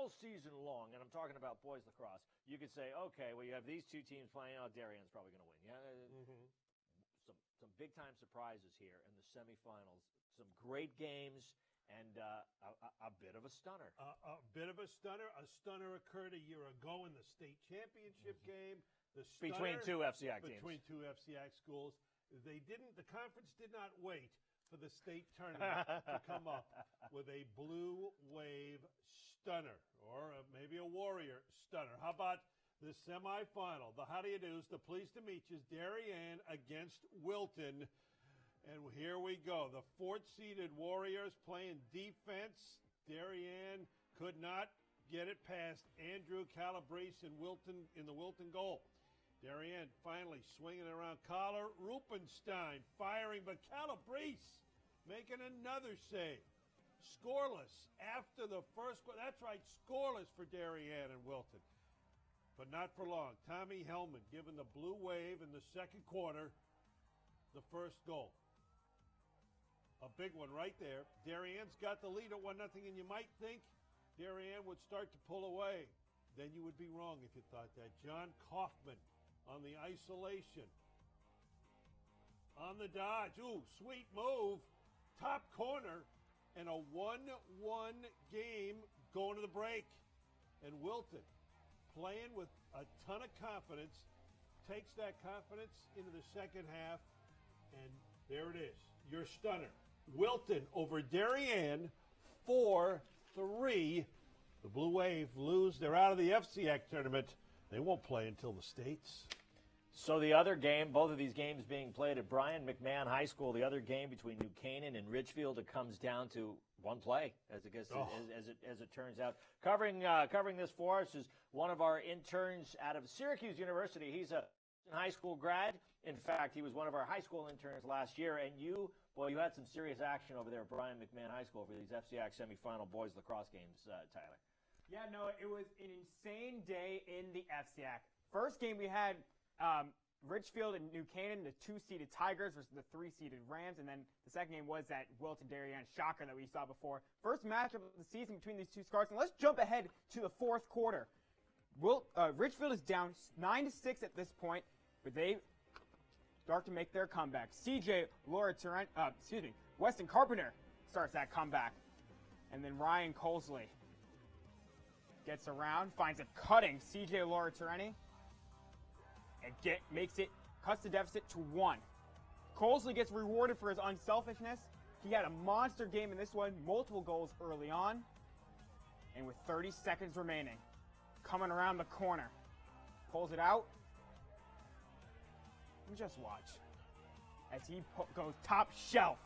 all season long, and I'm talking about boys lacrosse, you could say, okay, well, you have these two teams playing. Oh, Darien's probably going to win. Yeah, some big-time surprises here in the semifinals. Some great games and a bit of a stunner. A bit of a stunner. A stunner occurred a year ago in the state championship game. Between two FCIAC teams. Between two FCIAC schools. The conference did not wait for the state tournament to come up with a blue wave stunner, or maybe a Warrior stunner. How about the semifinal? The how do you do's, the pleased to meet you's, Darien against Wilton. And here we go. The fourth-seeded Warriors playing defense. Darien could not get it past Andrew Calabrese in the Wilton goal. Darien finally swinging around collar. Rupenstein firing, but Calabrese making another save. Scoreless after the first goal. That's right, scoreless for Darien and Wilton. But not for long. Tommy Hellman giving the blue wave in the second quarter the first goal. A big one right there. Darien's got the lead at 1-0, and you might think Darien would start to pull away. Then you would be wrong if you thought that. John Kaufman on the isolation. On the dodge. Ooh, sweet move. Top corner. And a 1-1 game going to the break. And Wilton, playing with a ton of confidence, takes that confidence into the second half. And there it is. Your stunner. Wilton over Darien, 4-3. The Blue Wave lose. They're out of the FCIAC tournament. They won't play until the States. So the other game, both of these games being played at Brian McMahon High School, the other game between New Canaan and Ridgefield, it comes down to one play, as it turns out. Covering this for us is one of our interns out of Syracuse University. He's a high school grad. In fact, he was one of our high school interns last year. And you had some serious action over there at Brian McMahon High School for these FCIAC semifinal boys lacrosse games, Tyler. Yeah, no, it was an insane day in the FCIAC. First game we had Ridgefield and New Canaan, the 2-seeded Tigers versus the 3-seeded Rams, and then the second game was that Wilton-Darien shocker that we saw before. First matchup of the season between these two squads, and let's jump ahead to the fourth quarter. Ridgefield is down 9-6 at this point, but they start to make their comeback. Weston Carpenter starts that comeback, and then Ryan Colesley gets around, finds a cutting CJ Laura Tereni, and cuts the deficit to 1. Colesley gets rewarded for his unselfishness. He had a monster game in this one, multiple goals early on, and with 30 seconds remaining, coming around the corner, pulls it out, and just watch as he goes top shelf,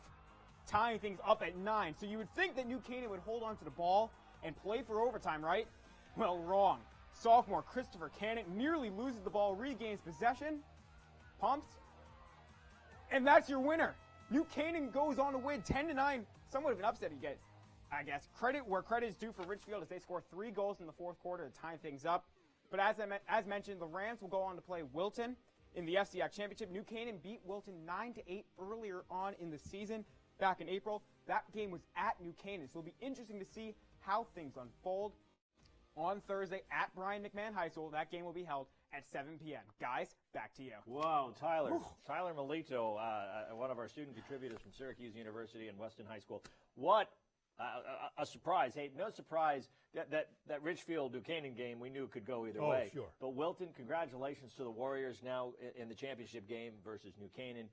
tying things up at 9. So you would think that New Canaan would hold on to the ball and play for overtime, right? Well, wrong. Sophomore Christopher Canaan nearly loses the ball, regains possession, pumps, and that's your winner. New Canaan goes on to win 10-9. Somewhat of an upset, I guess. Credit where credit is due for Ridgefield as they score 3 goals in the fourth quarter to tie things up. But as mentioned, the Rams will go on to play Wilton in the FCIAC Championship. New Canaan beat Wilton 9-8 earlier on in the season, back in April. That game was at New Canaan, so it'll be interesting to see how things unfold. On Thursday at Brian McMahon High School, that game will be held at 7 p.m. Guys, back to you. Wow, Tyler. Whew. Tyler Melito, one of our student contributors from Syracuse University and Weston High School. What a surprise. Hey, no surprise that Ridgefield-New Canaan game we knew could go either way. Sure. But Wilton, congratulations to the Warriors now in the championship game versus New Canaan.